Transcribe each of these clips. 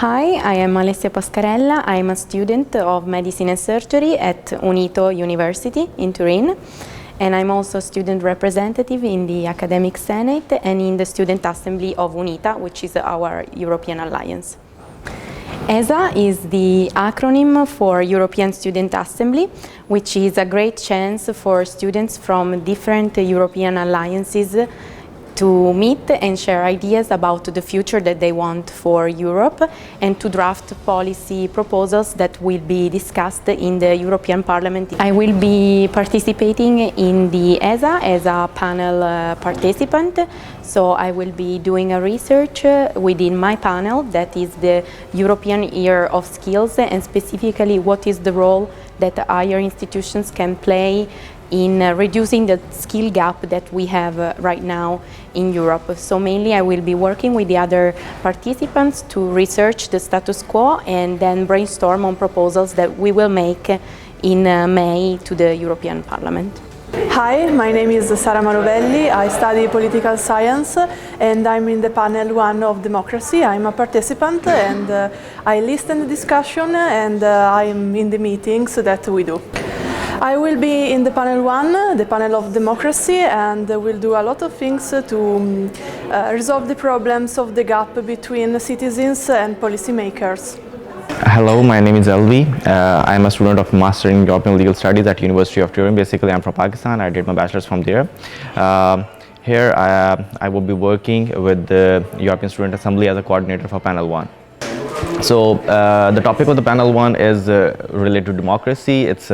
Hi, I am Alessia Pascarella. I am a student of Medicine and Surgery at UNITA University in Turin. And I'm also a student representative in the Academic Senate and in the Student Assembly of UNITA, which is our European Alliance. ESA is the acronym for European Student Assembly, which is a great chance for students from different European alliances to meet and share ideas about the future that they want for Europe and to draft policy proposals that will be discussed in the European Parliament. I will be participating in the ESA as a panel participant, so I will be doing a research within my panel that is the European Year of Skills, and specifically what is the role that higher institutions can play in reducing the skill gap that we have right now in Europe. So mainly I will be working with the other participants to research the status quo and then brainstorm on proposals that we will make in May to the European Parliament. Hi, my name is Sara Marovelli. I study political science and I'm in the panel 1 of democracy. I'm a participant and I listen to the discussion and I'm in the meetings that we do. I will be in the panel 1, the panel of democracy, and we'll do a lot of things to resolve the problems of the gap between citizens and policymakers. Hello, my name is Elvi. I'm a student of Master in European Legal Studies at University of Turin. Basically, I'm from Pakistan. I did my bachelor's from there. Here, I will be working with the European Student Assembly as a coordinator for panel 1. So the topic of the panel 1 is related to democracy. It's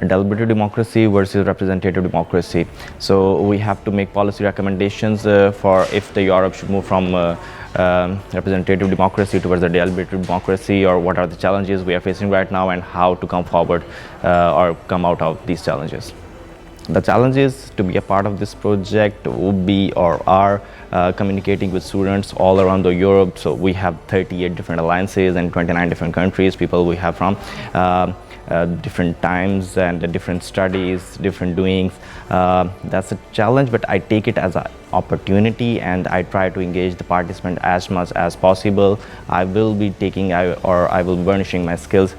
deliberative democracy versus representative democracy. So we have to make policy recommendations for if the Europe should move from representative democracy towards the deliberative democracy, or what are the challenges we are facing right now and how to come forward or come out of these challenges. The challenges to be a part of this project would be or are communicating with students all around the Europe. So we have 38 different alliances and 29 different countries, people we have from different times and different studies, different doings. That's a challenge, but I take it as an opportunity and I try to engage the participant as much as possible. I will be taking I will be burnishing my skills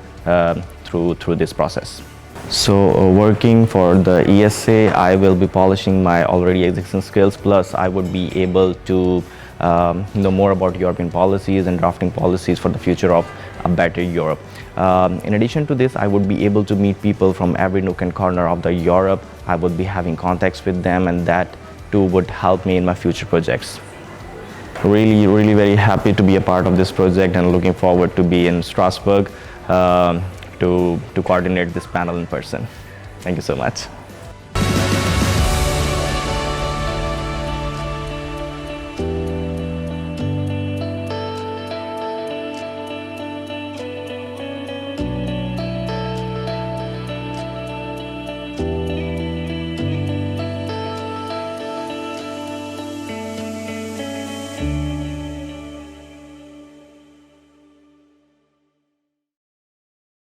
through this process. So working for the ESA, I will be polishing my already existing skills, plus I would be able to know more about European policies and drafting policies for the future of a better Europe. In addition to this, I would be able to meet people from every nook and corner of the Europe. I would be having contacts with them, and that too would help me in my future projects. Really very happy to be a part of this project and looking forward to be in Strasbourg to coordinate this panel in person. Thank you so much.